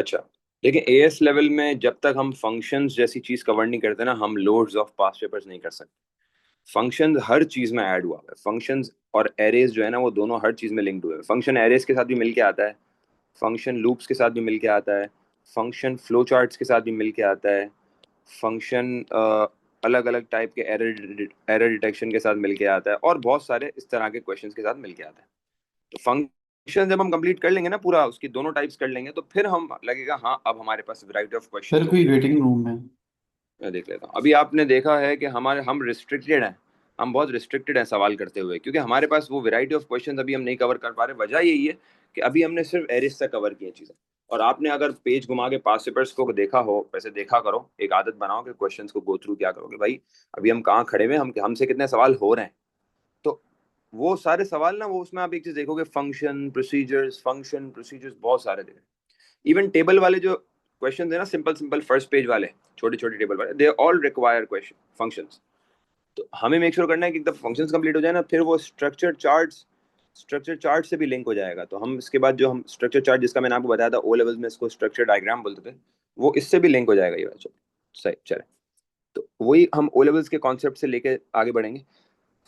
अच्छा, देखिए as level में जब तक हम फंक्शंस जैसी चीज कवर नहीं करते ना, हम लोड्स ऑफ पास्ट पेपर्स नहीं कर सकते। फंक्शंस हर चीज में ऐड हुआ है। फंक्शंस और एरेज जो है ना, वो दोनों हर चीज में लिंक्ड हुए हैं। फंक्शन एरेज के साथ भी मिलके आता है, फंक्शन लूप्स के साथ भी मिलके आता है, फंक्शन फ्लो चार्ट्स के साथ भी मिलके आता है, फंक्शन अलग अलग टाइप के एरर डिटेक्शन के साथ मिलके आता है, और बहुत सारे इस तरह के क्वेश्चंस के साथ मिलके आता है। तो फंक्शन जब हम कंप्लीट कर लेंगे ना पूरा, उसकी दोनों टाइप्स कर लेंगे, तो फिर हम लगेगा हाँ अब हमारे पास वैरायटी ऑफ सर क्वेश्चंस हो कोई गए। वेटिंग रूम है? मैं देख लेता हूँ। अभी आपने देखा है कि हम रिस्ट्रिक्टेड हैं। हम बहुत रिस्ट्रिक्टेड हैं सवाल करते हुए, क्योंकि हमारे पास वो वैरायटी ऑफ क्वेश्चंस अभी हम नहीं कवर कर पा रहे। वजह यही है कि अभी हमने सिर्फ एरिस तक कवर की है चीज़ें। और आपने अगर पेज घुमा के पास पेपर्स को देखा हो, वैसे देखा करो, एक आदत बनाओ कि क्वेश्चंस को गो थ्रू क्या करोगे भाई। अभी हम कहाँ खड़े हुए हैं, हम हमसे कितने सवाल हो रहे हैं। तो वो सारे सवाल ना, वो उसमें आप एक चीज देखोगे, फंक्शन प्रोसीजर्स बहुत सारे थे। इवन टेबल वाले जो क्वेश्चन है ना, सिंपल सिंपल फर्स्ट पेज वाले, छोटे छोटे टेबल वाले, they all require question functions. तो हमें मेक श्योर करना है कि एकदम फंक्शंस कंप्लीट हो जाए ना, फिर वो स्ट्रक्चर चार्ट से भी लिंक हो जाएगा। तो हम इसके बाद जो हम स्ट्रक्चर चार्ट, जिसका मैंने आपको बताया था ओ लेवल्स में इसको स्ट्रक्चर डायग्राम बोलते थे, वो इससे भी लिंक हो जाएगा ये वाला। सही चले, तो वही हम ओ लेवल्स के कॉन्सेप्ट से लेके आगे बढ़ेंगे।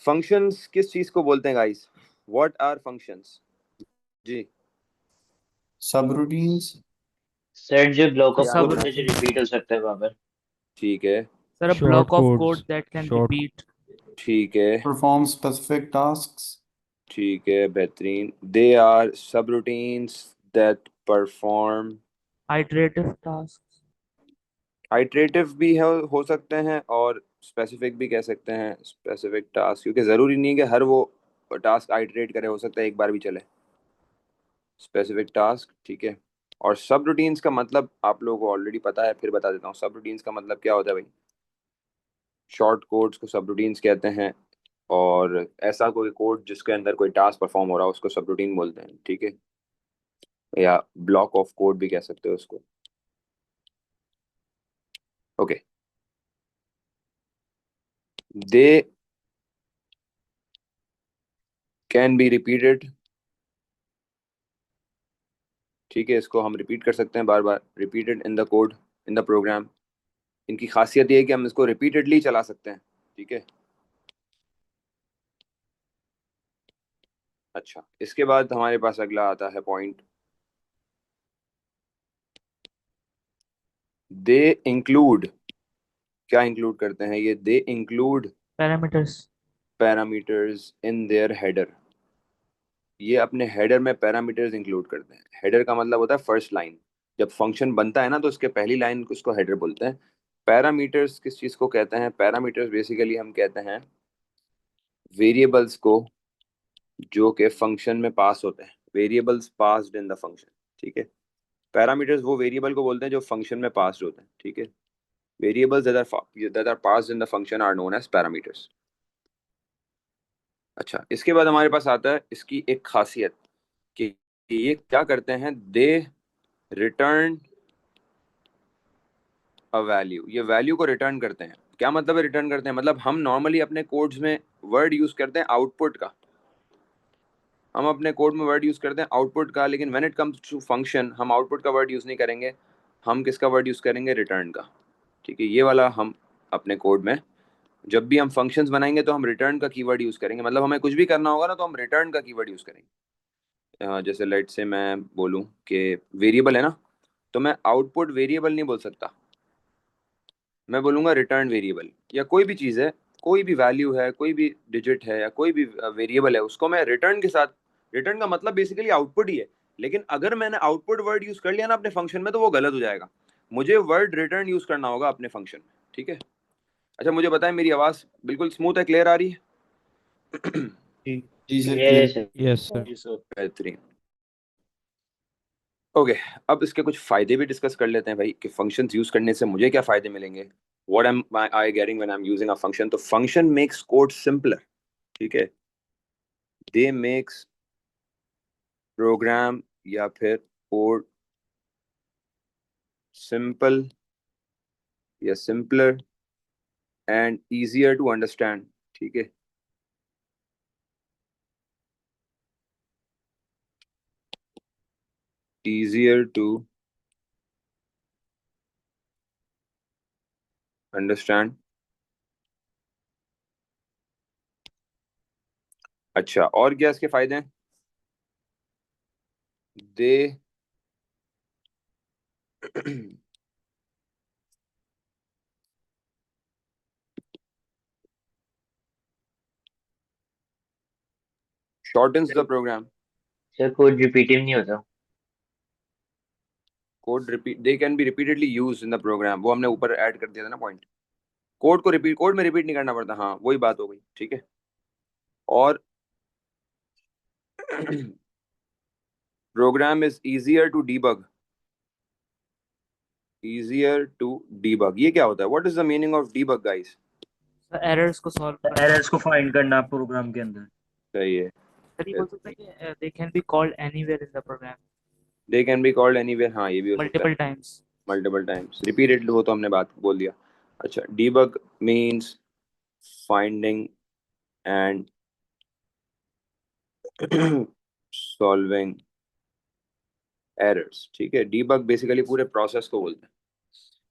फंक्शंस किस चीज को बोलते हैं गाइस? What are functions? जी, सब रूटीन्स। सर जो ब्लॉक ऑफ क्या कोड नाम? होते हैं जो रिपीट हो सकते हैं बार बार। ठीक है, Sir, a Short block of codes. code that can Short. repeat. ठीक है, परफॉर्म स्पेसिफिक टास्क्स। ठीक है, बेहतरीन। दे आर सब routines that perform. Iterative tasks. Iterative भी है, हो सकते हैं, और स्पेसिफिक भी कह सकते हैं। स्पेसिफिक टास्क, क्योंकि ज़रूरी नहीं है कि हर वो टास्क आइटरेट करे, हो सकता है एक बार भी चले। स्पेसिफिक टास्क, ठीक है। और सब रूटीन्स का मतलब आप लोगों को ऑलरेडी पता है, फिर बता देता हूँ। सब रूटीन्स का मतलब क्या होता है भाई? शॉर्ट कोड्स को सब रूटीन्स कहते हैं, और ऐसा कोई कोड जिसके अंदर कोई टास्क परफॉर्म हो रहा है उसको सब रूटीन बोलते हैं, ठीक है। या ब्लॉक ऑफ कोड भी कह सकते हो उसको। Okay, they can be repeated, ठीक है। इसको हम रिपीट कर सकते हैं बार बार, repeated in the code, in the program. इनकी खासियत ये है कि हम इसको रिपीटेडली चला सकते हैं, ठीक है। अच्छा, इसके बाद हमारे पास अगला आता है पॉइंट, दे इंक्लूड। क्या इंक्लूड करते हैं ये? They include Parameters. Parameters in their header. ये अपने हेडर में पैरामीटर्स इंक्लूड करते हैं। हेडर का मतलब होता है फर्स्ट लाइन। जब फंक्शन बनता है ना, तो उसके पहली लाइन उसको हेडर बोलते हैं। पैरामीटर्स किस चीज़ को कहते हैं? पैरामीटर्स बेसिकली हम कहते हैं वेरिएबल्स को जो कि फंक्शन में पास होते हैं, variables passed in the function, ठीक है। पैरामीटर्स वो वेरिएबल को बोलते हैं जो फंक्शन में पास्ड होते हैं, ठीक है। Variables that are passed in the function are known as parameters. अच्छा, इसके बाद हमारे पास आता है इसकी एक खासियत कि ये क्या करते हैं, दे रिटर्न अ वैल्यू। ये वैल्यू को रिटर्न करते हैं। क्या मतलब है रिटर्न करते हैं? मतलब हम नॉर्मली अपने कोड्स में वर्ड यूज करते हैं आउटपुट का, हम अपने कोड में वर्ड यूज करते हैं आउटपुट का, लेकिन when it comes to function हम आउटपुट का वर्ड यूज नहीं करेंगे। हम किसका वर्ड यूज करेंगे? रिटर्न का, ठीक है। ये वाला हम अपने कोड में जब भी हम फंक्शंस बनाएंगे तो हम रिटर्न का कीवर्ड यूज करेंगे। मतलब हमें कुछ भी करना होगा ना, तो हम रिटर्न का कीवर्ड यूज करेंगे। जैसे लेट से मैं बोलूं कि वेरिएबल है ना, तो मैं आउटपुट वेरिएबल नहीं बोल सकता, मैं बोलूंगा रिटर्न वेरिएबल। या कोई भी चीज़ है, कोई भी वैल्यू है, कोई भी डिजिट है, या कोई भी वेरिएबल है, उसको मैं रिटर्न के साथ, रिटर्न का मतलब बेसिकली आउटपुट ही है। लेकिन अगर मैंने आउटपुट वर्ड यूज कर लिया ना अपने फंक्शन में, तो वो गलत हो जाएगा। मुझे वर्ड रिटर्न यूज करना होगा अपने फंक्शन में, ठीक है। अच्छा, मुझे बताएं, मेरी आवाज़ बिल्कुल स्मूथ है, क्लियर आ रही है? जी सर, ये क्लियर। सर। Yes, sir. बेहतरीन। ओके, अब इसके कुछ फायदे भी डिस्कस कर लेते हैं भाई, कि फंक्शंस यूज करने से मुझे क्या फायदे मिलेंगे। What am I getting when I am using a function? तो फंक्शन मेक्स कोड सिंपलर, ठीक है। दे मेक्स प्रोग्राम या फिर कोड सिंपल या simpler and easier to understand, ठीक है। Easier to understand. अच्छा, और क्या इसके फायदे हैं? They shortens the program. Sir code repetitive नहीं होता। Code repeat, they can be repeatedly used in the program, वो हमने ऊपर ऐड कर दिया था ना पॉइंट। कोड को रिपीट, कोड में रिपीट नहीं करना पड़ता, हाँ वही बात हो गई, ठीक है। और program is easier to debug, easier to debug, ये क्या होता है? What is the meaning of debug, guys? Errors को सॉल्व करना। एरर्स को फाइंड करना प्रोग्राम के अंदर। सही है। सर ये बोल सकते हैं कि they can be called anywhere in the program, They can be called anywhere, हाँ ये भी हो सकता है। Multiple times. Multiple times, repeatedly, वो तो हमने बात बोल दिया। अच्छा, debug means finding and solving errors, ठीक है। debug बेसिकली पूरे प्रोसेस को बोलते हैं,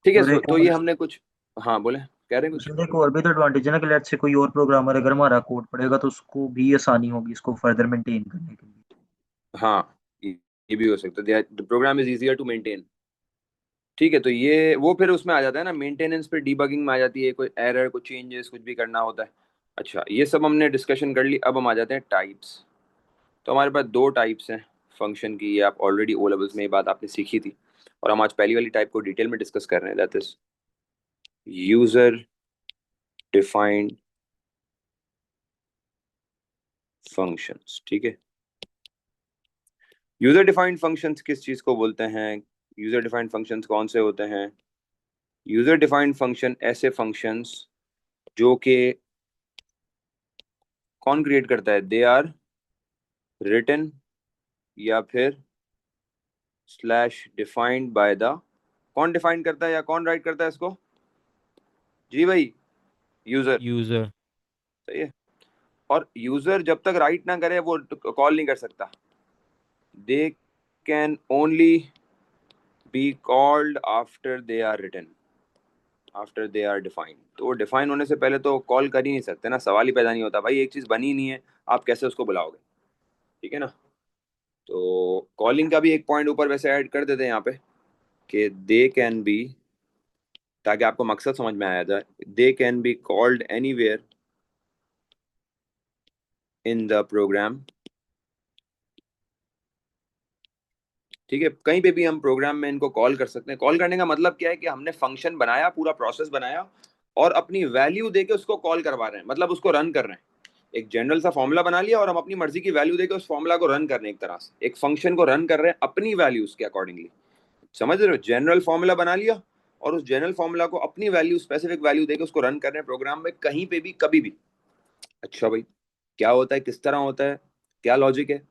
ठीक है। और एक तो ये हमने कुछ, हाँ बोले, कह रहे हैं कुछ? उसमें एक और भी तो एडवांटेज है ना कि लेट्स से कोई और प्रोग्रामर अगर हमारा कोड पढ़ेगा तो उसको भी आसानी होगी इसको फर्दर मेंटेन करने के लिए। हाँ ये भी हो सकता है, the program is easier to maintain, ठीक है। तो ये वो फिर उसमें आ जाता है ना, मेंटेनेंस पे डीबगिंग में आ जाती है, कोई एरर, कुछ चेंजेस, कुछ भी करना होता है। अच्छा, ये सब हमने डिस्कशन कर ली, अब हम आ जाते हैं टाइप्स। तो हमारे पास दो टाइप्स हैं फंक्शन की, ये आप ऑलरेडी ओ लेवल्स में ये बात आपने सीखी थी, और हम आज पहली वाली टाइप को डिटेल में डिस्कस कर रहे हैं, that is user defined functions, ठीक है। यूजर डिफाइंड फंक्शंस किस चीज को बोलते हैं? यूजर डिफाइंड फंक्शंस कौन से होते हैं? यूजर डिफाइंड फंक्शन ऐसे फंक्शंस जो कि कौन क्रिएट करता है? दे आर रिटन या फिर स्लैश डिफाइंड बाय द, कौन डिफाइन करता है या कौन राइट करता है इसको? जी भाई, यूजर। सही है। और यूजर जब तक राइट ना करे वो कॉल नहीं कर सकता। They can only be called after they are written, after they are defined. तो वो डिफाइन होने से पहले तो कॉल कर ही नहीं सकते ना, सवाल ही पैदा नहीं होता भाई, एक चीज बनी नहीं है, आप कैसे उसको बुलाओगे, ठीक है ना। तो कॉलिंग का भी एक पॉइंट ऊपर वैसे ऐड कर देते हैं यहाँ पे कि दे कैन बी, ताकि आपको मकसद समझ में आया जाए, they can be called anywhere in the program, ठीक है। कहीं पे भी हम प्रोग्राम में इनको कॉल कर सकते हैं। कॉल करने का मतलब क्या है कि हमने फंक्शन बनाया, पूरा प्रोसेस बनाया, और अपनी वैल्यू देके उसको कॉल करवा रहे हैं, मतलब उसको रन कर रहे हैं। एक जनरल सा फॉर्मूला बना लिया और हम अपनी मर्जी की वैल्यू देके उस फॉर्मूला को रन कर रहे हैं, एक तरह से एक फंक्शन को रन कर रहे हैं अपनी वैल्यूज के अकॉर्डिंगली, समझ रहे हो? जनरल फॉर्मूला बना लिया और उस जनरल फॉर्मूला को अपनी वैल्यू, स्पेसिफिक वैल्यू देके उसको रन कर रहे हैं प्रोग्राम में, कहीं पे भी, कभी भी। अच्छा भाई, क्या होता है, किस तरह होता है, क्या लॉजिक है,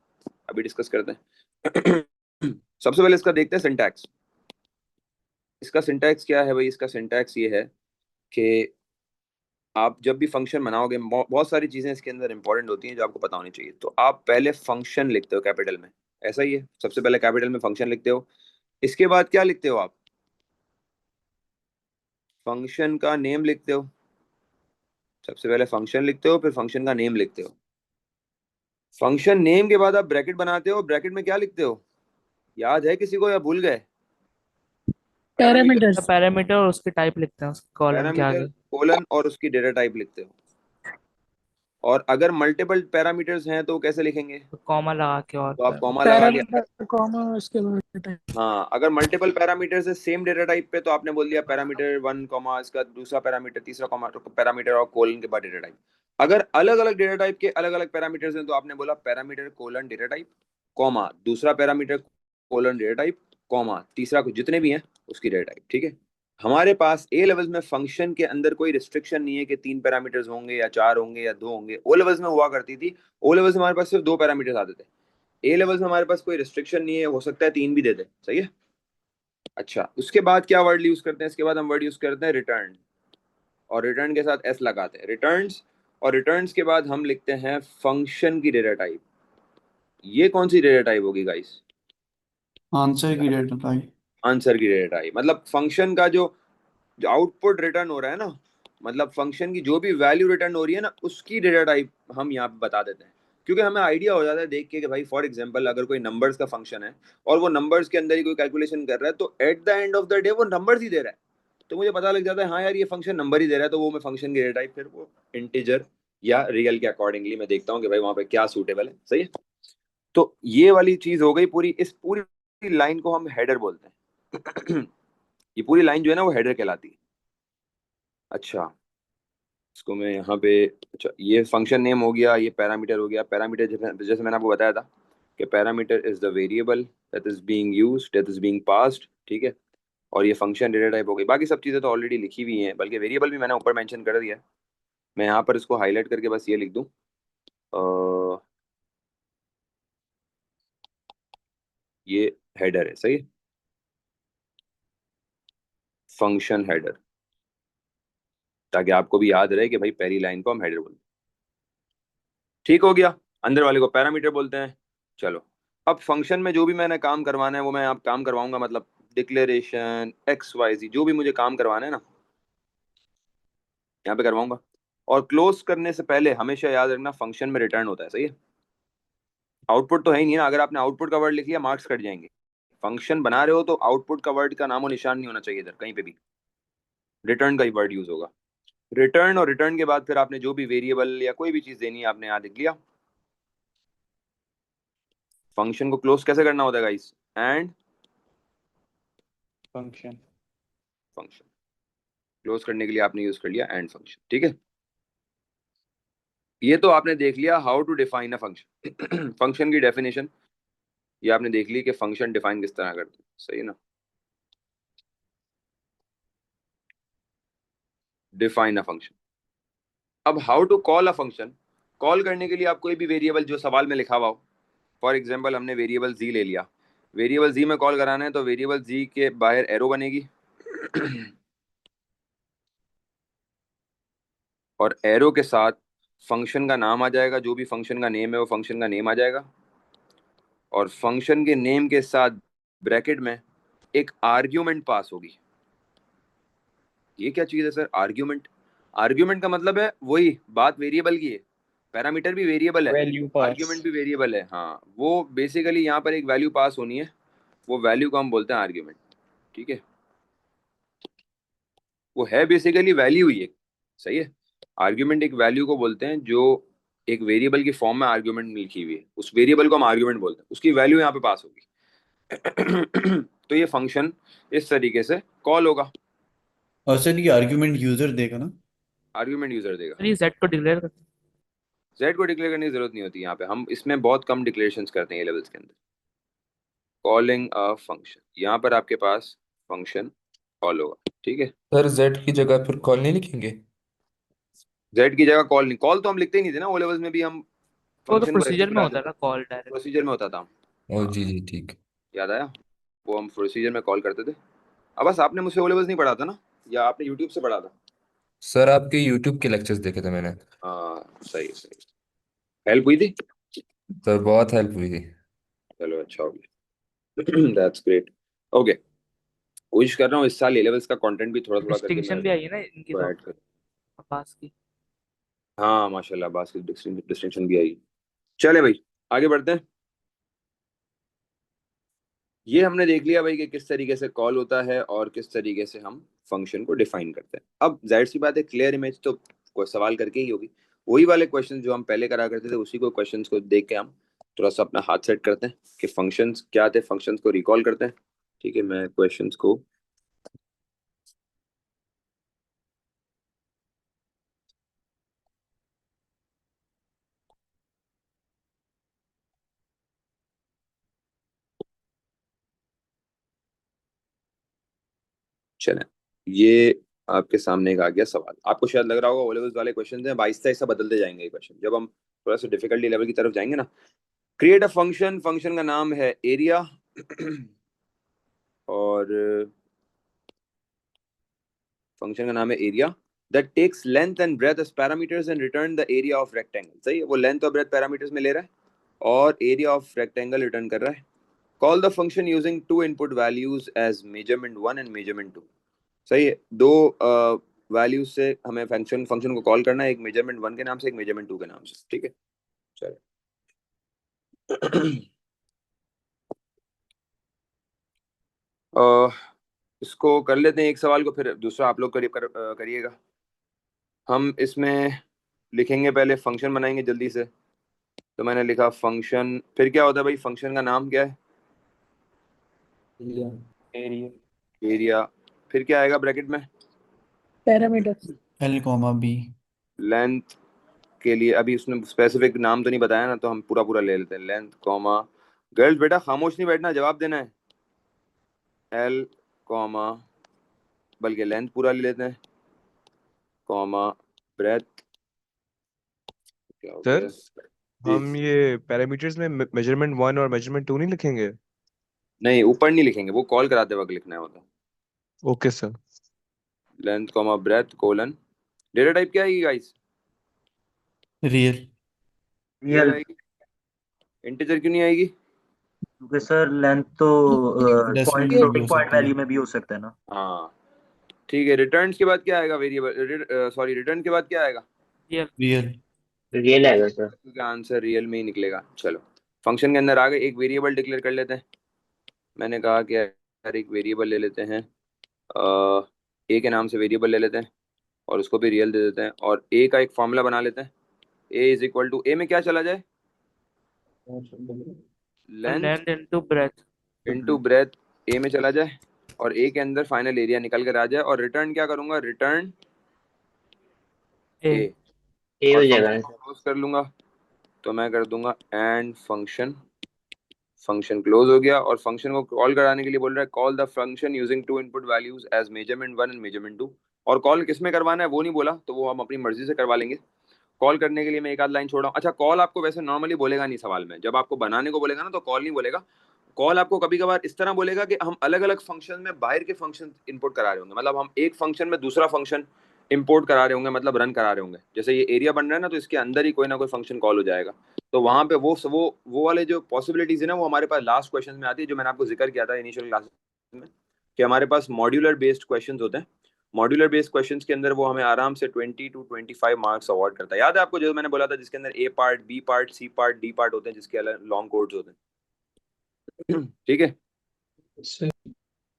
अभी डिस्कस करते हैं। सबसे पहले इसका देखते हैं सिंटैक्स। इसका सिंटैक्स क्या है भाई? इसका सिंटैक्स ये है कि आप जब भी फंक्शन बनाओगे, बहुत सारी चीजें इसके अंदर इंपॉर्टेंट होती हैं जो आपको पता होनी चाहिए। तो आप पहले फंक्शन लिखते हो कैपिटल में, ऐसा ही है, सबसे पहले कैपिटल में फंक्शन लिखते हो। इसके बाद क्या लिखते हो आप? फंक्शन का नेम लिखते हो। सबसे पहले फंक्शन लिखते हो, फिर फंक्शन का नेम लिखते हो। फंक्शन नेम के बाद आप ब्रैकेट बनाते हो, ब्रैकेट में क्या लिखते हो? याद है किसी को या भूल गए? पैरामीटर, पैरामीटर और उसकी टाइप लिखते हैं उसके कॉलन के पैरामीटर आगे। कोलन और उसकी डेटा टाइप लिखते हो। और अगर मल्टीपल पैरामीटर्स हैं तो कैसे लिखेंगे? तो कॉमा लगा के, और तो आप कॉमा लगा के, पैरामीटर कॉमा उसके बाद हाँ अगर मल्टीपल पैरामीटर्स है सेम डेटा टाइप पे, तो आपने बोल दिया पैरामीटर 1 कॉमा, इसका दूसरा पैरामीटर, तीसरा कॉमा, तो पैरामीटर और कोलन के बाद डेटा टाइप। अगर अलग अलग डेटा टाइप के अलग अलग पैरामीटर्स हैं तो आपने बोला parameter colon data type, comma दूसरा parameter colon data type, comma तीसरा, कुछ जितने भी हैं उसकी डेटा टाइप, ठीक है। हमारे पास ए लेवल्स में फंक्शन के अंदर कोई रिस्ट्रिक्शन नहीं है कि 3 पैरामीटर्स होंगे या 4 होंगे या 2 होंगे। ओ लेवल्स में हुआ करती थी, ओ लेवल्स में हमारे पास सिर्फ 2 पैरामीटर्स आते थे। ए लेवल्स में हमारे पास कोई रिस्ट्रिक्शन नहीं है, हो सकता है 3 भी दे दे, सही है। अच्छा, उसके बाद क्या वर्ड यूज करते हैं? इसके बाद हम वर्ड यूज करते हैं रिटर्न, और रिटर्न के साथ एस लगाते हैं, रिटर्न्स। और रिटर्न्स के बाद हम लिखते हैं फंक्शन की डेटा टाइप। ये कौन सी डेटा टाइप होगी गाइस? आंसर की डेटा टाइप। आंसर की डेटा टाइप, मतलब फंक्शन का जो जो आउटपुट रिटर्न हो रहा है ना, मतलब फंक्शन की जो भी वैल्यू रिटर्न हो रही है ना, उसकी डेटा टाइप हम यहाँ पे बता देते हैं, क्योंकि हमें आइडिया हो जाता है देख के कि भाई फॉर एग्जांपल अगर कोई नंबर्स का फंक्शन है और वो नंबर्स के अंदर ही कोई कैलकुलेशन कर रहा है, तो at the end of the day वो नंबर्स ही दे रहा है, तो मुझे पता लग जाता है हाँ यार ये फंक्शन नंबर ही दे रहा है, तो वो मैं फंक्शन की डेटा टाइप फिर वो इंटीजर या रियल के अकॉर्डिंगली मैं देखता हूँ कि भाई वहाँ पे क्या सूटेबल है। सही है, तो ये वाली चीज हो गई पूरी। इस पूरी लाइन को हम हेडर बोलते हैं। ये पूरी लाइन जो है ना वो हेडर कहलाती है। अच्छा, इसको मैं यहाँ पे, अच्छा ये फंक्शन नेम हो गया, ये पैरामीटर हो गया। पैरामीटर जैसे मैंने आपको बताया था कि parameter is the variable that is being used, that is being passed, ठीक है। और ये फंक्शन डेटा टाइप हो गई। बाकी सब चीज़ें तो ऑलरेडी लिखी हुई हैं, बल्कि वेरिएबल भी मैंने ऊपर मेंशन कर दिया है। मैं यहाँ पर इसको हाईलाइट करके बस ये लिख दूँ, ये हेडर है। सही है, फंक्शन हेडर, ताकि आपको भी याद रहे कि भाई पहली लाइन को हम हेडर बोलते हैं। ठीक हो गया, अंदर वाले को पैरामीटर बोलते हैं। चलो, अब फंक्शन में जो भी मैंने काम करवाना है वो मैं आप काम करवाऊंगा, मतलब डिक्लेरेशन XYZ जो भी मुझे काम करवाना है ना, यहाँ पे करवाऊंगा। और क्लोज करने से पहले हमेशा याद रखना फंक्शन में रिटर्न होता है। सही है, आउटपुट तो है ही नहीं ना, अगर आपने आउटपुट का वर्ड लिख लिया मार्क्स कट जाएंगे। फंक्शन बना रहे हो तो आउटपुट का वर्ड का नामो निशान नहीं होना चाहिए इधर कहीं पे भी, रिटर्न का ही वर्ड यूज होगा। रिटर्न, और रिटर्न के बाद फिर आपने जो भी वेरिएबल या कोई भी चीज देनी है आपने यहाँ लिख लिया। फंक्शन को क्लोज कैसे करना होता है guys? And function function close करने के लिए आपने यूज कर लिया एंड फंक्शन। ठीक है, ये तो आपने देख लिया how to define a function. Function की डेफिनेशन ये आपने देख ली कि फंक्शन डिफाइन किस तरह करते हैं। सही है ना, डिफाइन अ फंक्शन। अब how to call a function, call करने के लिए आप कोई भी वेरिएबल जो सवाल में लिखा हुआ हो, फॉर एग्जांपल हमने वेरिएबल जी ले लिया, वेरिएबल जी में कॉल कराना है तो वेरिएबल जी के बाहर एरो बनेगी और एरो के साथ फंक्शन का नाम आ जाएगा, जो भी फंक्शन का नेम है वो फंक्शन का नेम आ जाएगा, और फंक्शन के नेम के साथ ब्रैकेट में एक आर्ग्यूमेंट पास होगी। ये क्या चीज़ है सर आर्ग्यूमेंट? आर्ग्यूमेंट का मतलब है वही बात वेरिएबल की है, पैरामीटर भी वेरिएबल है, वैल्यू पास आर्ग्यूमेंट भी वेरिएबल है। हाँ, वो बेसिकली यहाँ पर एक वैल्यू पास होनी है, वो वैल्यू को हम बोलते हैं आर्ग्यूमेंट। ठीक है, वो है बेसिकली वैल्यू ही एक। सही है, आर्ग्यूमेंट एक वैल्यू को बोलते हैं जो एक वेरिएबल की फॉर्म में आर्ग्यूमेंट में लिखी हुई है, उस वेरिएबल को हम आर्ग्यूमेंट बोलते हैं, उसकी वैल्यू यहाँ पे पास होगी। तो ये फंक्शन इस तरीके से कॉल होगा। और सर ये आर्गुमेंट यूजर देगा ना? आर्ग्यूमेंट यूजर देगा। सर ये z को डिक्लेयर कर जेड को डिक्लेयर करने की जरूरत नहीं होती यहाँ पे, हम इसमें बहुत कम डिक्लेरेशंस करते हैं ये लेवल्स के अंदर। कॉलिंग अ फंक्शन, यहाँ पर आपके पास फंक्शन कॉल होगा। ठीक है, सर जेड की जगह फिर कॉल नहीं लिखेंगे? जेड की जगह कॉल नहीं, कॉल तो हम लिखते ही नहीं थे ना ओ लेवल्स में भी, हम वो तो फंक्शन को ऐसे प्रोसीजर में बुला होता है देते, ना कॉल डायरेक्ट। प्रोसीजर में होता था। ओ हाँ, जी जी ठीक। याद आया, वो हम प्रोसीजर में कॉल करते थे। अब बस आपने मुझसे ओ लेवल्स नहीं पढ़ा था ना, या आपने यूट्यूब से पढ़ा था? सर आपके यूट्यूब के लेक्चर्स देखे थे मैंने। हाँ सही सही, हेल्प हुई थी? सर बहुत हेल्प हुई थी। चलो अच्छा हो गया। That's great. ओके, कोशिश कर रहा हूँ इस साल ए लेवल्स का कंटेंट भी थोड़ा थोड़ा करके मैं डिस्टिंक्शन भी आई है ना इनकी तो ऐड कर। पास की। हाँ माशाल्लाह, बास्केट डिस्टिंक्शन भी आई। चले भाई आगे बढ़ते हैं। ये हमने देख लिया भाई कि किस तरीके से कॉल होता है और किस तरीके से हम फंक्शन को डिफाइन करते हैं। अब जाहिर सी बात है क्लियर इमेज तो कोई सवाल करके ही होगी, वही वाले क्वेश्चन जो हम पहले करा करते थे उसी को क्वेश्चंस को देख के हम थोड़ा सा अपना हाथ सेट करते हैं कि फंक्शंस क्या थे, फंक्शंस को रिकॉल करते हैं। ठीक है, मैं क्वेश्चंस को चलें, ये आपके सामने एक आ गया सवाल, आपको शायद लग रहा होगा ओ लेवल्स वाले क्वेश्चन हैं, आहिस्ता आहिस्ता बदलते जाएंगे ये क्वेश्चन जब हम थोड़ा सा डिफिकल्टी लेवल की तरफ जाएंगे ना। क्रिएट अ फंक्शन, फंक्शन का नाम है एरिया और फंक्शन का नाम है area that takes length and breadth as parameters and return the area of rectangle. सही है, वो लेंथ और ब्रेथ पैरामीटर्स में ले रहा है और एरिया ऑफ रेक्टेंगल रिटर्न कर रहा है। Call the function using two input values as measurement 1 and measurement 2। सही है। दो वैल्यूज से हमें फंक्शन को कॉल करना है, एक मेजरमेंट 1 के नाम से, एक मेजरमेंट 2 के नाम से। ठीक है, चलो। इसको कर लेते हैं एक सवाल को, फिर दूसरा आप लोग करिएगा। हम इसमें लिखेंगे, पहले फंक्शन बनाएंगे जल्दी से। तो मैंने लिखा फंक्शन, फिर क्या होता है भाई, फंक्शन का नाम क्या है? एरिया। एरिया। फिर क्या आएगा ब्रैकेट में? पैरामीटर। L, B। लेंथ के लिए अभी उसने स्पेसिफिक नाम तो नहीं बताया ना, तो हम पूरा पूरा ले लेते हैं। लेंथ कॉमा, गर्ल्स बेटा खामोश नहीं बैठना, जवाब देना है। एल कॉमा, बल्कि लेंथ पूरा ले लेते हैं, कॉमा ब्रेथ। क्या हो सर, गया जी? हम ये पैरामीटर्स में मेजरमेंट 1 और मेजरमेंट 2 नहीं लिखेंगे? नहीं, ऊपर नहीं लिखेंगे, वो कॉल कराते वक्त लिखना है वो तो। Okay sir. Length comma breadth colon. Data type क्या आएगी गाइस? Real। Real real. आएगी। इंटीजर क्यों नहीं आएगी? क्योंकि सर लेंथ तो Decimal पॉइंट में भी फ्लोटिंग हो पॉइंट सकती है। वैल्यू में भी हो सकता है ना। हाँ ठीक है। रिटर्न के बाद क्या आएगा? वेरिएबल, सॉरी, रिटर्न के बाद क्या आएगा? रियल। Real। रियल आएगा सर। क्योंकि आंसर रियल में ही निकलेगा। चलो, फंक्शन के अंदर आ गए, एक वेरिएबल डिक्लेयर कर लेते हैं। मैंने कहा कि यार एक वेरिएबल ले लेते हैं, ए के नाम से वेरिएबल ले लेते हैं, और उसको भी रियल दे देते हैं, और ए का एक फॉर्मूला बना लेते हैं। A is equal to, A में क्या चला जाए? Length length into breadth. Into breadth A में चला जाए, और ए के अंदर फाइनल एरिया निकल कर आ जाए, और रिटर्न क्या करूंगा? रिटर्न ए। ए, ए हो और जाएगा फंक्शन आंसर। क्लोज कर लूंगा। तो मैं कर दूंगा एंड फंक्शन क्लोज हो गया, और फंक्शन को कॉल कराने के लिए बोल रहा है call the function using two input values as measurement 1 and measurement 2। और कॉल किस में करवाना है वो नहीं बोला, तो वो हम अपनी मर्जी से करवा लेंगे। कॉल करने के लिए मैं एक आध लाइन छोड़ा हूँ। अच्छा, कॉल आपको वैसे नॉर्मली बोलेगा नहीं सवाल में, जब आपको बनाने को बोलेगा ना तो कॉल नहीं बोलेगा। कॉल आपको कभी कभार इस तरह बोलेगा कि हम अलग अलग फंक्शन में बाहर के फंक्शन इंपोर्ट करा रहे होंगे, मतलब हम एक फंक्शन में दूसरा फंक्शन इंपोर्ट करा रहे होंगे, मतलब रन करा रहे होंगे। जैसे ये एरिया बन रहा है ना, तो इसके अंदर ही कोई ना कोई फंक्शन कॉल हो जाएगा। तो वहां पे वो वाले जो पॉसिबिलिटीज है ना, वो हमारे पास लास्ट क्वेश्चन में आती है, जो मैंने आपको जिक्र किया था इनिशियल क्लास में, कि हमारे पास मॉड्यूलर बेस्ड क्वेश्चन होते हैं। मॉड्यूलर बेस्ड क्वेश्चंस के अंदर वो हमें आराम से 20 to 25 मार्क्स अवार्ड करता है। याद है आपको जो मैंने बोला था, जिसके अंदर A part, B part, C part, D part होते हैं, जिसके अलग लॉन्ग कोड्स होते हैं। ठीक है,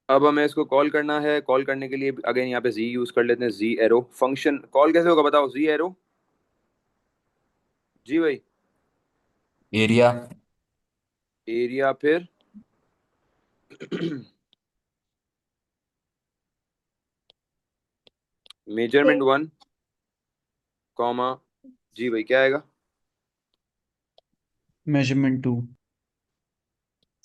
अब हमें इसको कॉल करना है। कॉल करने के लिए अगेन यहाँ पे जी यूज कर लेते हैं, जी एरो। फंक्शन कॉल कैसे होगा बताओ? जी एरो। जी भाई। एरिया। एरिया, फिर मेजरमेंट 1 कॉमा, जी भाई क्या आएगा? Measurement 2।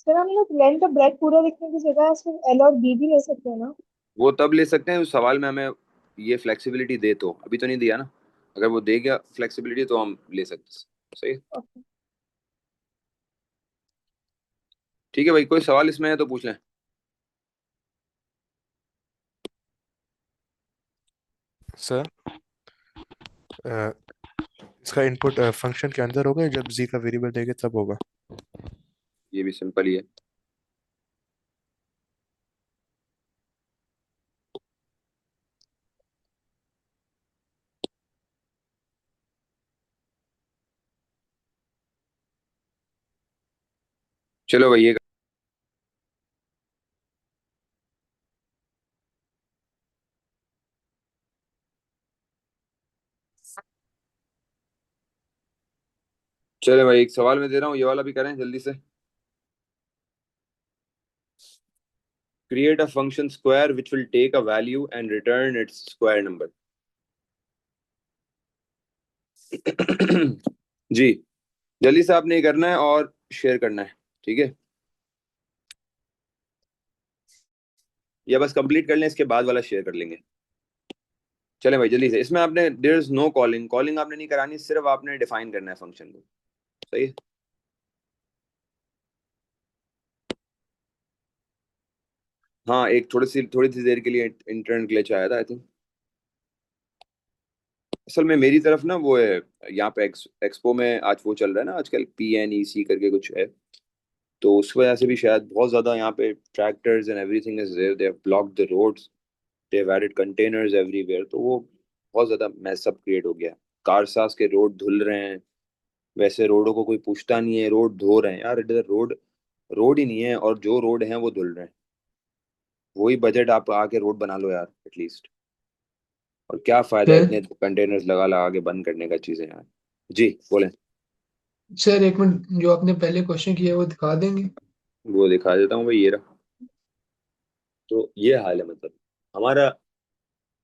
सर हम लोग लेंथ और ब्रेथ पूरा लिखने की जगह सिर्फ एल और बी भी ले सकते हैं ना? वो तब ले सकते हैं उस सवाल में हमें ये फ्लेक्सिबिलिटी दे, तो अभी तो नहीं दिया ना। अगर वो दे गया फ्लेक्सिबिलिटी तो हम ले सकते हैं। सही है? ओके। ठीक है भाई, कोई सवाल इसमें है तो पूछ लें। सर, इसका इनपुट फंक्शन के अंदर होगा या जब जी का वेरिएबल देंगे तब होगा? ये भी सिंपल ही है। चलो भाई, ये चलो भाई, एक सवाल मैं दे रहा हूँ, ये वाला भी करें जल्दी से। Create a function square which will take a value and return its square number. जी, जल्दी से आपने ये करना है और शेयर करना है। ठीक है, या बस कंप्लीट कर लें, इसके बाद वाला शेयर कर लेंगे। चलें भाई जल्दी से। इसमें आपने there is no calling, calling आपने नहीं करानी, सिर्फ आपने डिफाइन करना है फंक्शन को। सही है? हाँ, एक थोड़ी सी देर के लिए इंटरनेट ग्लिच आया था आई थिंक। असल में मेरी तरफ ना वो है, यहाँ पे एक्सपो में आज वो चल रहा है ना आजकल, PNEC करके कुछ है, तो उस वजह से भी शायद बहुत ज्यादा यहाँ पे tractors and everything is there, they have blocked the roads. they've added containers everywhere, तो वो बहुत ज़्यादा मैसअप क्रिएट हो गया। कारसास के रोड धुल रहे हैं, वैसे रोडों को कोई पूछता नहीं है, रोड धो रहे हैं यार, इधर रोड ही नहीं है, और जो रोड हैं वो धुल रहे हैं। वही बजट आप आके रोड बना लो यार एटलीस्ट, और क्या फायदा है सर इतने कंटेनर्स लगा लगा के बंद करने का चीजें यार। जी बोले। सर एक मिनट, जो आपने पहले क्वेश्चन किया है वो दिखा देंगे? वो दिखा देता हूँ भाई, ये रहा। तो ये हाल है, मतलब हमारा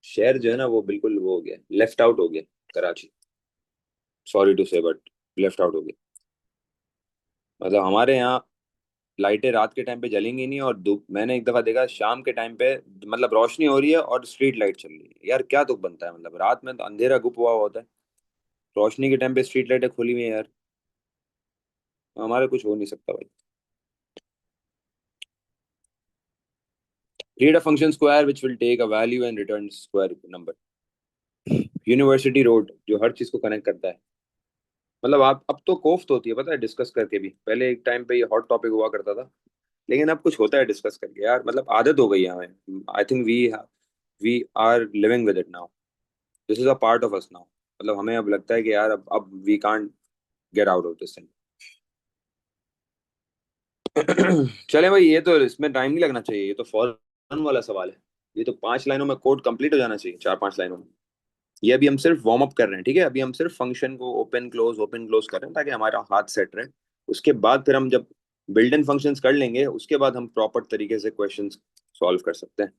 शहर जो है ना वो बिल्कुल वो हो गया, लेफ्ट आउट हो गया कराची, सॉरी टू से बट लेफ्ट आउट हो गया। मतलब हमारे यहाँ लाइटें रात के टाइम पे जलेंगी नहीं, और मैंने एक दफा देखा शाम के टाइम पे मतलब रोशनी हो रही है और स्ट्रीट लाइट चल रही है। यार क्या दुख बनता है, मतलब रात में तो अंधेरा गुप हुआ होता है, रोशनी के टाइम पे स्ट्रीट लाइटें खुली हुई है यार। हमारे कुछ हो नहीं सकता भाई। Create a function square which will take a value and return square number. University road जो हर चीज को कनेक्ट करता है, मतलब आप अब तो कोफ्त होती है पता है डिस्कस करके भी, पहले एक टाइम पे ये हॉट टॉपिक हुआ करता था, लेकिन अब कुछ होता है डिस्कस करके यार, मतलब आदत हो गई है हमें। I think we are living with it now, this is a part of us now. मतलब हमें अब लगता है कि यार अब we can't get out of this thing. चले भाई, ये तो इसमें टाइम नहीं लगना चाहिए, ये तो फौरन वाला सवाल है। ये तो 5 लाइनों में कोड कंप्लीट हो जाना चाहिए, 4-5 लाइनों में। ये अभी हम सिर्फ वार्म अप कर रहे हैं, ठीक है? अभी हम सिर्फ फंक्शन को ओपन क्लोज कर रहे हैं ताकि हमारा हाथ सेट रहे। उसके बाद फिर हम जब बिल्ट इन फंक्शंस कर लेंगे, उसके बाद हम प्रॉपर तरीके से क्वेश्चंस सॉल्व कर सकते हैं।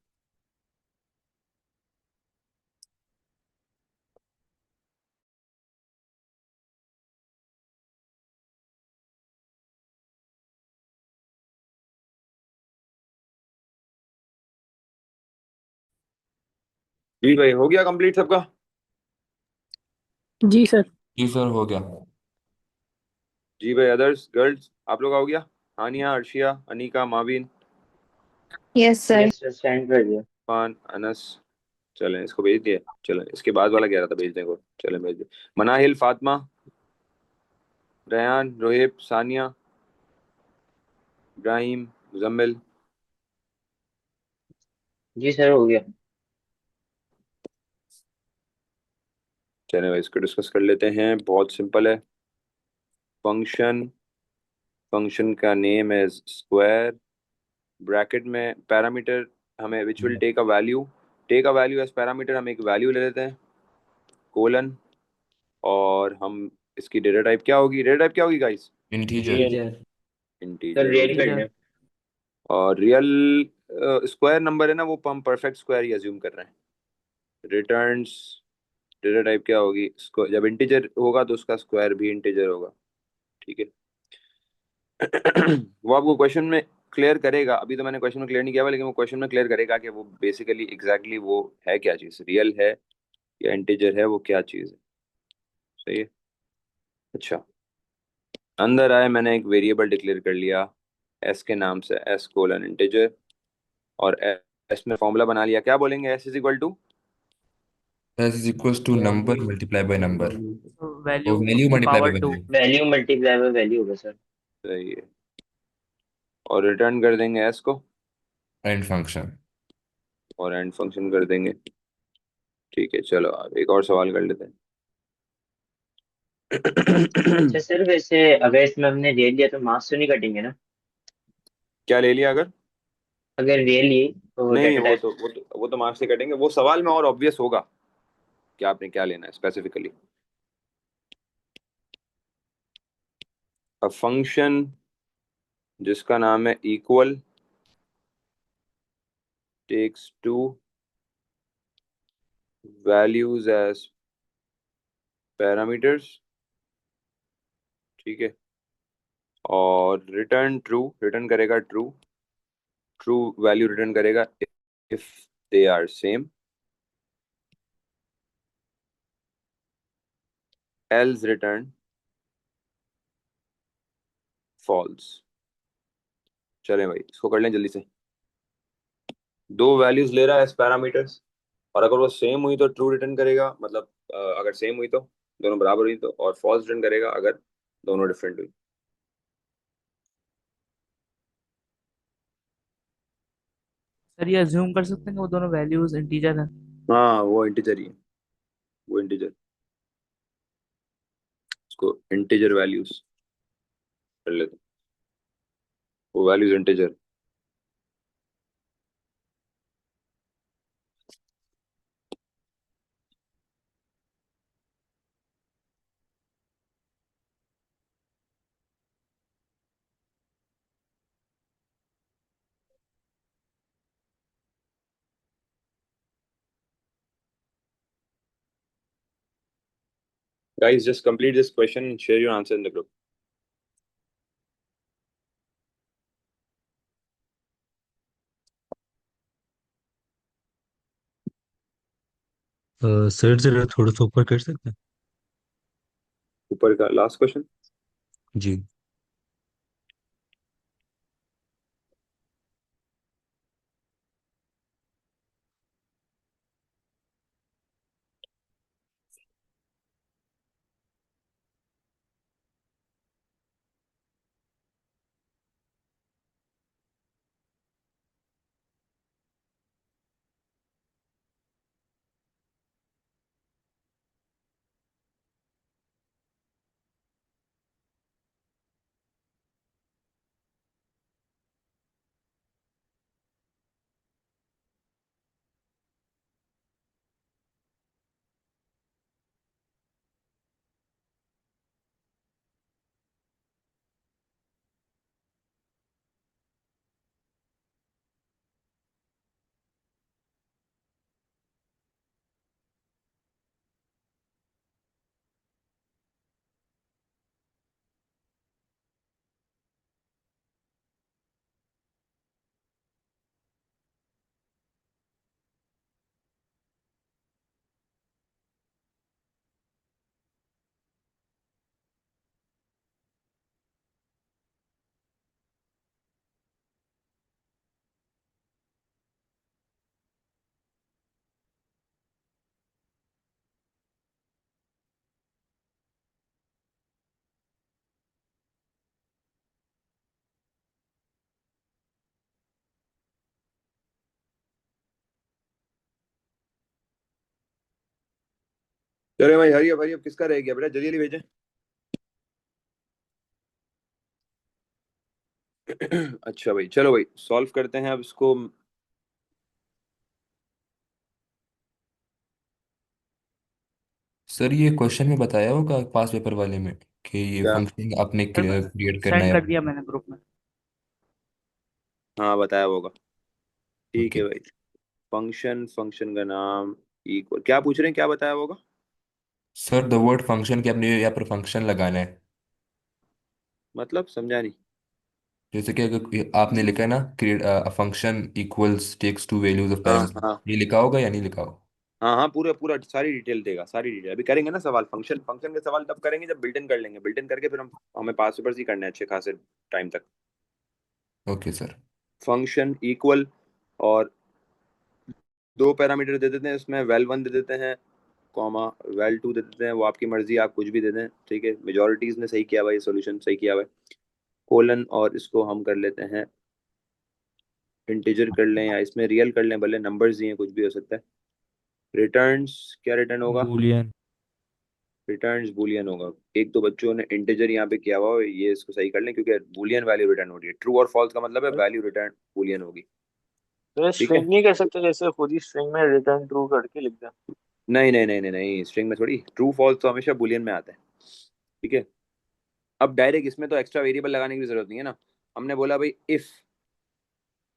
जी भाई, हो गया कंप्लीट सबका? जी सर। जी सर हो गया। जी भाई, अदर्स गर्ल्स आप लोग का हो गया? Haniya, Arshiya, Anika, Mavin, yes sir. Yes sir, send कर दिया। फान, अनस। चलें, इसको भेज दिए। चलें, इसके बाद वाला कह रहा था भेजने को, चलें भेज दिए। मनाहिल, फातिमा, रेहान, रोहिब, सानिया, इब्राहिम, मुजम्मिल। जी सर, हो गया। चलें भाई, इसको डिस्कस कर लेते हैं। बहुत सिंपल है। फंक्शन का नेम है स्क्वायर, ब्रैकेट में पैरामीटर हमें which will take a value as parameter, हम एक वैल्यू ले लेते हैं, कोलन, और हम इसकी डेटा टाइप क्या होगी? डेटा टाइप क्या होगी guys? Integer. Real. Sir integer real होगी। कर इंटीजर। लिया। और रियल स्क्वायर नंबर है ना, वो हम परफेक्ट स्क्वायर ही अज्यूम कर रहे हैं। रिटर्न्स डेटा टाइप क्या होगी? जब इंटीजर होगा तो उसका स्क्वायर भी इंटीजर होगा, ठीक है? वो आपको क्वेश्चन में क्लियर करेगा, अभी तो मैंने क्वेश्चन में क्लियर नहीं किया हुआ, लेकिन वो क्वेश्चन में क्लियर करेगा कि वो बेसिकली एग्जैक्टली वो है क्या चीज़, रियल है या इंटीजर है, वो क्या चीज़ है। सही है। अच्छा, अंदर आए, मैंने एक वेरिएबल डिक्लेयर कर लिया एस के नाम से, एस कोलन इंटीजर, और एस में फॉर्मूला बना लिया। क्या बोलेंगे? S is equal to S is equals to number multiply by number, So वो value value multiply power by 2. Value. Value multiply by value होगा सर। सही है। और रिटर्न कर देंगे एस को, एंड फंक्शन। और एंड फंक्शन कर देंगे। ठीक है, चलो अब एक और सवाल कर लेते हैं। अच्छा सर, वैसे अगर इसमें हमने रियल लिया तो मार्क्स तो नहीं कटेंगे ना? क्या ले लिया अगर? अगर रियल ली तो नहीं नहीं, डाटा टाइप। वो तो मार्क्स से कटेंगे, वो सवाल में और ऑब्वियस होगा कि आपने क्या लेना है स्पेसिफिकली। अ फंक्शन जिसका नाम है equal takes two values as parameters, ठीक है? और रिटर्न करेगा ट्रू वैल्यू रिटर्न करेगा if they are same, else return false. चलें भाई, इसको कर लें जल्दी से। दो वैल्यूज ले रहा है एज पैरामीटर्स, और अगर वो सेम हुई तो ट्रू रिटर्न करेगा, मतलब अगर सेम हुई तो दोनों बराबर हुई तो, और फॉल्स रिटर्न करेगा अगर दोनों डिफरेंट हुई। सर सर ये अज्यूम कर सकते हैं कि वो दोनों वैल्यूज इंटीजर हैं? हाँ वो इंटीजर ही है, वो इंटीजर, उसको इंटीजर वैल्यूज कर लेते हैं, वो values integer. Guys, just complete this question and share your answer in the group. Sir जरा थोड़ा सा ऊपर कर सकते हैं? ऊपर का लास्ट क्वेश्चन। जी। चलो भाई, हरी अब किसका रह गया बेटा, जल्दी जल्दी भेजें। अच्छा भाई, चलो भाई सॉल्व करते हैं अब इसको। सर ये क्वेश्चन में बताया होगा पास पेपर वाले में कि ये क्या? फंक्शन आपने सर क्रिएट करना सेंड है। कर दिया मैंने ग्रुप में। हाँ बताया होगा। ठीक ओके है भाई। फंक्शन का नाम इक्वल, क्या पूछ रहे हैं, क्या बताया होगा? सर, द वर्ड फंक्शन के आपने यहाँ पर फंक्शन लगाना है। मतलब समझा नहीं। जैसे कि अगर आपने लिखा है ना, create a function equals takes two values of हाँ एज, हाँ ये लिखा होगा या नहीं लिखा होगा? हाँ हाँ, पूरा पूरा सारी डिटेल देगा, सारी डिटेल अभी करेंगे ना सवाल। फंक्शन फंक्शन के सवाल तब करेंगे जब बिल्ट इन कर लेंगे, बिल्ट इन करके फिर हम हमें पास पेपर्स ही करने हैं अच्छे खासे टाइम तक। Okay sir. फंक्शन इक्वल, और दो पैरामीटर दे देते हैं इसमें, वेल वन दे देते हैं, कॉमा वेल टू दे देते हैं, वो आपकी मर्जी, आप कुछ भी दे दें, ठीक है। मेजोरिटीज ने सही किया भाई, सॉल्यूशन सही किया भाई। कोलन, और इसको हम कर लेते हैं इंटीजर कर लें या इसमें रियल कर लें, भले नंबर्स दिए कुछ भी हो सकता है। रिटर्न्स, क्या रिटर्न होगा? बूलियन। रिटर्न्स बूलियन होगा। एक दो बच्चों ने इंटीजर यहाँ पे किया हुआ है, ये इसको सही कर लें क्योंकि बूलियन वैल्यू रिटर्न हो रही है। ट्रू और फॉल्स का मतलब है वैल्यू रिटर्न बूलियन होगी, तो ठीक है। स्ट्रिंग नहीं कर सकते, जैसे खुद ही स्ट्रिंग में रिटर्न ट्रू करके लिख दें? नहीं नहीं नहीं नहीं नहीं, स्ट्रिंग में थोड़ी, ट्रू फॉल्स तो हमेशा बूलियन में आता है, ठीक है। अब डायरेक्ट इसमें तो एक्स्ट्रा वेरिएबल लगाने की जरूरत नहीं है ना। हमने बोला भाई इफ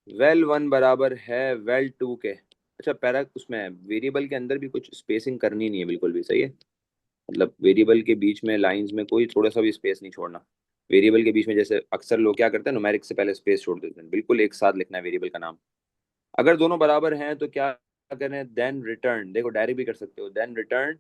वेल वन बराबर है वेल टू के, अच्छा पैरा उसमें वेरिएबल के अंदर भी कुछ स्पेसिंग करनी नहीं है, बिल्कुल भी सही है। मतलब वेरिएबल के बीच में लाइंस में कोई थोड़ा सा भी स्पेस नहीं छोड़ना। वेरिएबल के बीच में जैसे अक्सर लोग क्या करते हैं, न्यूमेरिक से पहले स्पेस छोड़ देते हैं, बिल्कुल एक साथ लिखना है वेरिएबल का नाम। अगर दोनों बराबर हैं तो क्या करें, देन रिटर्न, देखो डायरेक्ट भी कर सकते हो, देन रिटर्न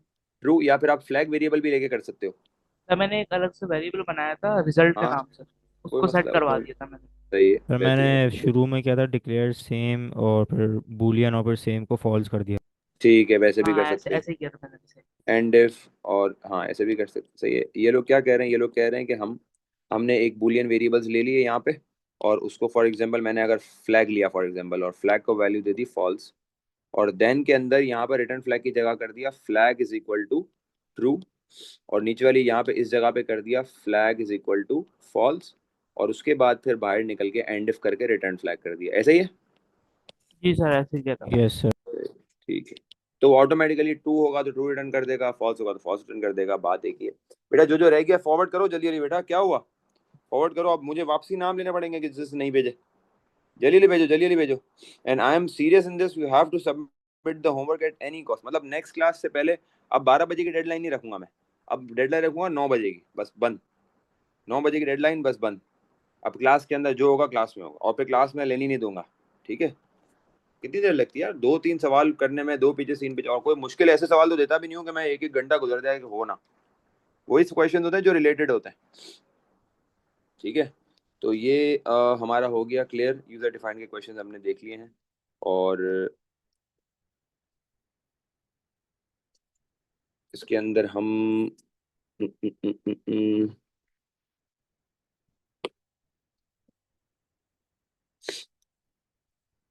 ट्रू, या फिर आप फ्लैग वेरिएबल भी लेके कर सकते हो। सर मैंने एक अलग से वेरिएबल बनाया था रिजल्ट के हाँ नाम से, कोई उसको सेट मसला करवा कोई, दिया था मैंने। सही है, पर बेहतरीन मैंने है। शुरू में क्या था, डिक्लेयर सेम और फिर बूलियन और फिर सेम को फॉल्स कर दिया। ठीक है, वैसे भी कर हाँ ऐसे सकते हो। ऐसे ही किया था मैंने इसे। एंड इफ, और हाँ ऐसे भी कर सकते, सही है। ये लोग क्या कह रहे हैं, ये लोग कह रहे हैं कि हमने एक बूलियन वेरिएबल्स ले लिए यहाँ पे, और उसको फॉर एग्जांपल मैंने अगर फ्लैग लिया फॉर एग्जांपल और फ्लैग को वैल्यू दे दी फॉल्स, और देन के अंदर यहाँ पर रिटर्न फ्लैग की जगह कर दिया flag is equal to true, और नीचे वाली यहाँ पे इस जगह पे कर दिया flag is equal to false, और उसके बाद फिर बाहर निकल के एंड इफ करके रिटर्न फ्लैग कर दिया। ऐसा ही है? जी सर ऐसे ही किया था। Yes sir. ठीक है, तो ऑटोमेटिकली ट्रू होगा तो ट्रू रिटर्न कर देगा, फॉल्स होगा तो फॉल्स रिटर्न कर देगा। बात एक ही है बेटा। जो रह गया फॉरवर्ड करो जल्दी जल्दी बेटा। क्या हुआ? फॉरवर्ड करो। अब मुझे वापसी नाम लेने पड़ेंगे कि जिसने नहीं भेजे। जल्दी भेजो, जल्दी भेजो। And I am serious in this, you have to submit the homework at any cost. मतलब नेक्स्ट क्लास से पहले अब 12 बजे की डेडलाइन नहीं रखूंगा मैं, अब डेडलाइन रखूंगा 9 बजे की, बस बंद। 9 बजे की डेडलाइन, बस बंद। अब क्लास के अंदर जो होगा क्लास में होगा, और फिर क्लास में लेनी नहीं दूंगा। ठीक है? कितनी देर लगती है यार 2-3 सवाल करने में, 2 पेजेस 3 पेज, और कोई मुश्किल ऐसे सवाल तो देता भी नहीं हूँ कि मैं 1-1 घंटा गुजर जाए कि हो ना। वही क्वेश्चन होते हैं जो रिलेटेड होते हैं। ठीक है, तो ये हमारा हो गया क्लियर। यूजर डिफाइंड के क्वेश्चन हमने देख लिए हैं, और इसके अंदर हम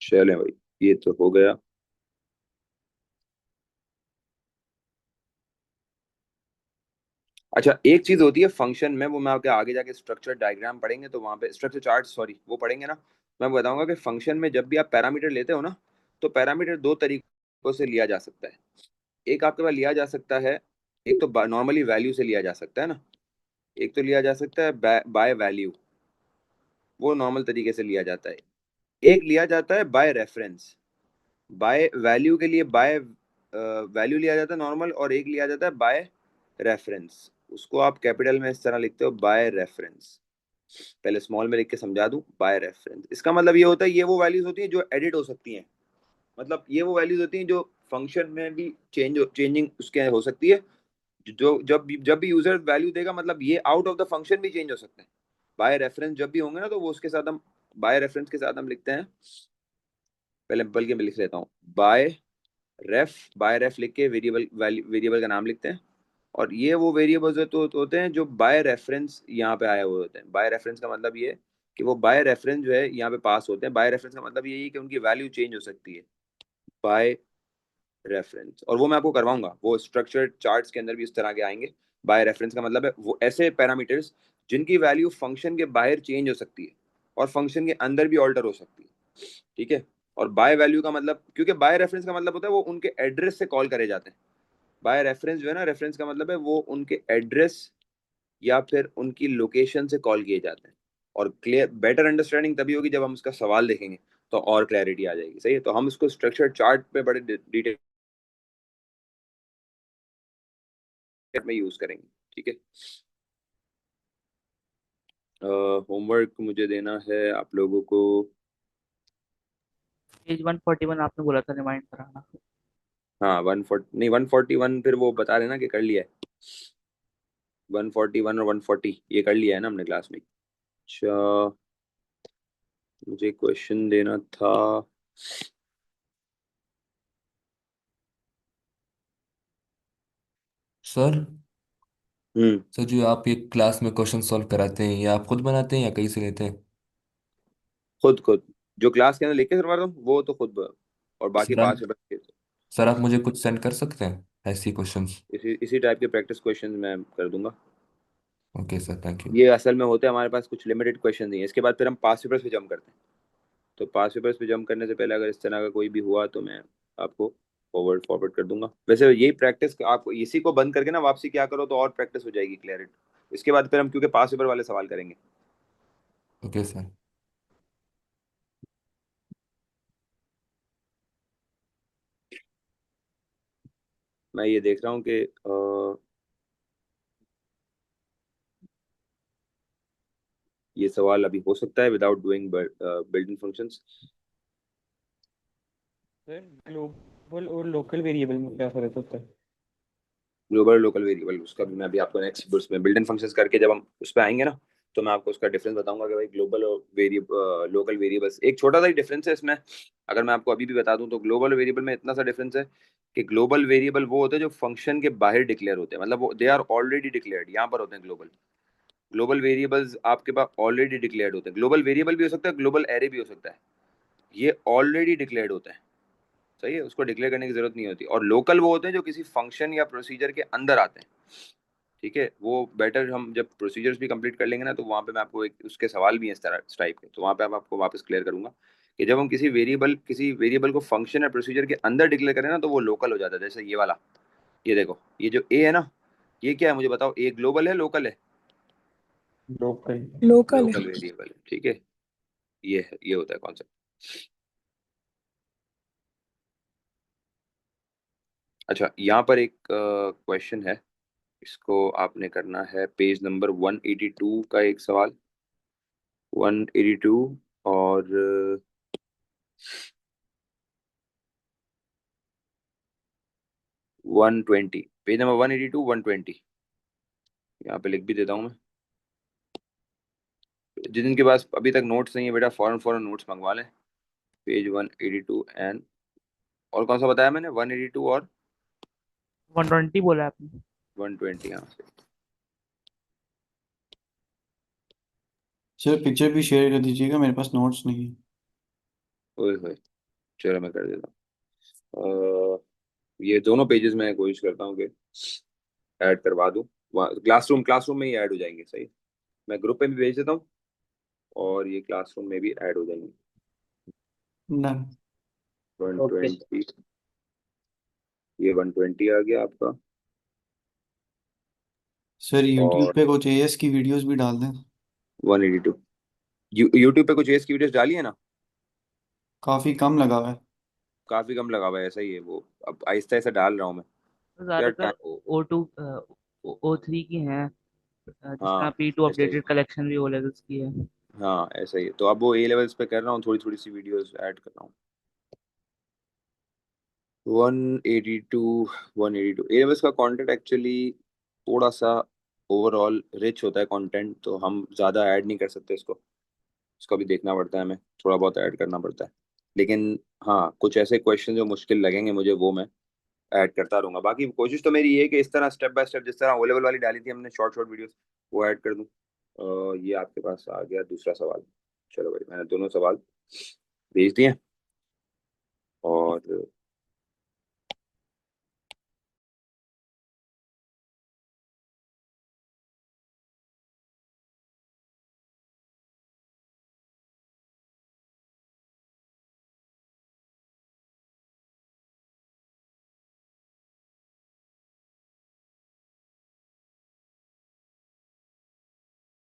चलें भाई, ये तो हो गया। अच्छा, एक चीज होती है फंक्शन में, वो मैं आपके आगे जाके स्ट्रक्चर डायग्राम पढ़ेंगे तो वहां पे स्ट्रक्चर चार्ट, सॉरी, वो पढ़ेंगे ना। मैं बताऊंगा कि फंक्शन में जब भी आप पैरामीटर लेते हो ना, तो पैरामीटर 2 तरीकों से लिया जा सकता है। एक आपके पास लिया जा सकता है, एक तो नॉर्मली वैल्यू से लिया जा सकता है ना, एक तो लिया जा सकता है बाय वैल्यू, वो नॉर्मल तरीके से लिया जाता है। एक लिया जाता है बाय रेफरेंस। बाय वैल्यू के लिए बाय वैल्यू लिया जाता है नॉर्मल, और एक लिया जाता है बाय रेफरेंस। उसको आप कैपिटल में इस तरह लिखते हो, बाय रेफरेंस। पहले स्मॉल में लिख के समझा दूं, बाय रेफरेंस। इसका मतलब ये होता है, ये वो वैल्यूज होती हैं जो एडिट हो सकती हैं। मतलब ये वो वैल्यूज होती हैं जो फंक्शन में भी चेंजिंग उसके हो सकती है। जो जब भी यूजर वैल्यू देगा, मतलब ये आउट ऑफ द फंक्शन भी चेंज हो सकते हैं। बाय रेफरेंस जब भी होंगे ना, तो वो उसके साथ हम बाय रेफरेंस के साथ हम लिखते हैं, पहले बल्कि मैं लिख लेता हूँ, बाय रेफ लिख के वेरिएबल का नाम लिखते हैं। और ये वो वेरिएबल्स तो होते हैं जो बाय रेफरेंस यहाँ पे आए हुए होते हैं। बाय रेफरेंस का मतलब ये कि वो बाय रेफरेंस जो है यहाँ पे पास होते हैं। बाय रेफरेंस का मतलब ये है कि उनकी वैल्यू चेंज हो सकती है बाय रेफरेंस, और वो मैं आपको करवाऊंगा। वो स्ट्रक्चर्ड चार्ट्स के अंदर भी इस तरह के आएंगे। बाय रेफरेंस का मतलब है वो ऐसे पैरामीटर्स जिनकी वैल्यू फंक्शन के बाहर चेंज हो सकती है और फंक्शन के अंदर भी ऑल्टर हो सकती है। ठीक है? और बाय वैल्यू का मतलब, क्योंकि बाय रेफरेंस का मतलब होता है वो उनके एड्रेस से कॉल करे जाते हैं। बाय रेफरेंस जो है ना, रेफरेंस का मतलब है वो उनके एड्रेस या फिर उनकी लोकेशन से कॉल किए जाते हैं। और क्लियर बेटर अंडरस्टैंडिंग तभी होगी जब हम उसका सवाल देखेंगे, तो और क्लैरिटी आ जाएगी। सही है? तो हम इसको स्ट्रक्चर्ड चार्ट पे बड़े डिटेल में यूज करेंगे। ठीक है? होमवर्क मुझे देना है आप लोगों को। पेज 141 आपने बोला था रिमाइंड कराना। हाँ 140 नहीं, 141 फिर वो बता रहे ना कि कर लिया है। 141 और 140 ये कर लिया है ना हमने क्लास में। अच्छा, मुझे क्वेश्चन देना था। सर हम्म, सर जो आप ये क्लास में क्वेश्चन सॉल्व कराते हैं, ये आप खुद बनाते हैं या कहीं से लेते हैं? खुद जो क्लास के अंदर लिख के करवा रहा हूँ वो तो खुद, और बाकी सर 5 आप पेपर सर आप मुझे कुछ सेंड कर सकते हैं ऐसी क्वेश्चंस? इसी टाइप के प्रैक्टिस क्वेश्चन मैं कर दूंगा। Okay sir, thank you. ये असल में होते हैं हमारे पास कुछ लिमिटेड क्वेश्चन नहीं है। इसके बाद फिर हम पास पेपर्स पे जंप करते हैं। तो पास पेपर्स पे जंप करने से पहले अगर इस तरह का कोई भी हुआ तो मैं आपको फॉरवर्ड कर दूंगा। वैसे यही प्रैक्टिस आप इसी को बंद करके ना वापसी क्या करो तो और प्रैक्टिस हो जाएगी, क्लैरिटी। इसके बाद फिर हम क्योंकि पास पेपर वाले सवाल करेंगे। Okay sir. मैं ये देख रहा हूँ कि ये सवाल अभी हो सकता है without doing building functions. Sir global और लोकल वेरिएबल में क्या फर्क होता है? ग्लोबल लोकल वेरिएबल, उसका भी मैं अभी आपको नेक्स्ट कोर्स में बिल्ट इन फंक्शंस करके जब हम उस पर आएंगे ना, तो मैं आपको उसका डिफरेंस बताऊंगा कि भाई ग्लोबल और लोकल वेरिएबल्स, एक छोटा सा ही डिफरेंस है इसमें। अगर मैं आपको अभी भी बता दूं तो ग्लोबल वेरिएबल में इतना सा डिफरेंस है कि ग्लोबल वेरिएबल वो होते हैं जो फंक्शन के बाहर डिक्लेयर होते हैं, मतलब वो दे आर ऑलरेडी डिक्लेयर्ड, यहाँ पर होते हैं ग्लोबल। ग्लोबल वेरिएबल्स आपके पास ऑलरेडी डिक्लेयर्ड होते हैं। ग्लोबल वेरिएबल भी हो सकता है, ग्लोबल एरे भी हो सकता है, ये ऑलरेडी डिक्लेयर्ड होता है, सही है, उसको डिक्लेयर करने की जरूरत नहीं होती। और लोकल वो होते हैं जो किसी फंक्शन या प्रोसीजर के अंदर आते हैं, ठीक है। वो बेटर हम जब प्रोसीजर्स भी कंप्लीट कर लेंगे ना, तो वहाँ पे मैं आपको एक उसके सवाल भी हैं इस तरह इस टाइप के, तो वहाँ पे आपको वापस क्लियर करूंगा कि जब हम किसी वेरिएबल को फंक्शन या प्रोसीजर के अंदर डिक्लेयर करें ना, तो वो लोकल हो जाता है। जैसे ये वाला, ये देखो, ये जो ए है ना, ये क्या है मुझे बताओ, ए ग्लोबल है लोकल है? लोकल लोकल लोकल है। वेरिएबल है, ठीक है। ये होता है कॉन्सेप्ट। अच्छा, यहाँ पर एक क्वेश्चन है, इसको आपने करना है पेज नंबर 182 का एक सवाल, 182 और 120, पेज नंबर 182 120, यहाँ पे लिख भी देता हूँ मैं। जिनके पास अभी तक नोट्स नहीं है बेटा, फौरन नोट्स मंगवा लें। पेज 182 एंड, और कौन सा बताया मैंने, 182 और 120 बोला आपने। 120, यहाँ से। सर पिक्चर भी शेयर कर दीजिएगा, मेरे पास नोट्स नहीं है। ओए होए, चलो मैं कर देता हूँ। ये दोनों पेजेस में कोशिश करता हूँ कि ऐड करवा दूँ, क्लासरूम में ही ऐड हो जाएंगे, सही। मैं ग्रुप पे भी भेज देता हूँ और ये क्लासरूम में भी ऐड हो जाएंगे। ना 120, ये 120 आ गया आपका। सर यूट्यूब और पे कुछ एएस की वीडियोस भी डाल दें। 182, यूट्यूब पे कुछ एस की वीडियोस डाली है ना? काफी कम लगा हुआ है। काफी कम लगा हुआ है, ऐसा ही है वो, अब आहिस्ता आहिस्ता डाल रहा हूँ मैं तो यार, ज्यादातर O2 O3 की हैं, जिसमें हाँ P2 ऐसा ही, अपडेटेड कलेक्शन भी O लेवल्स की है। हाँ ऐसा ही है। तो अब वो ए लेवल्स पे कर रहा हूँ, थोड़ी थोड़ी सी वीडियोस ऐड कर रहा हूँ। 182, 182 ए लेवल्स का कंटेंट एक्चुअली थोड़ा सा ओवरऑल रिच होता है कंटेंट, तो हम ज़्यादा ऐड नहीं कर सकते इसको, इसको भी देखना पड़ता है, हमें थोड़ा बहुत ऐड करना पड़ता है। लेकिन हाँ, कुछ ऐसे क्वेश्चन जो मुश्किल लगेंगे मुझे, वो मैं ऐड करता रहूंगा। बाकी कोशिश तो मेरी ये है कि इस तरह स्टेप बाय स्टेप, जिस तरह ओ लेवल वाली डाली थी हमने शॉर्ट शॉर्ट वीडियोस, वो ऐड कर दूं। ये आपके पास आ गया दूसरा सवाल। चलो भाई, मैंने दोनों सवाल भेज दिए और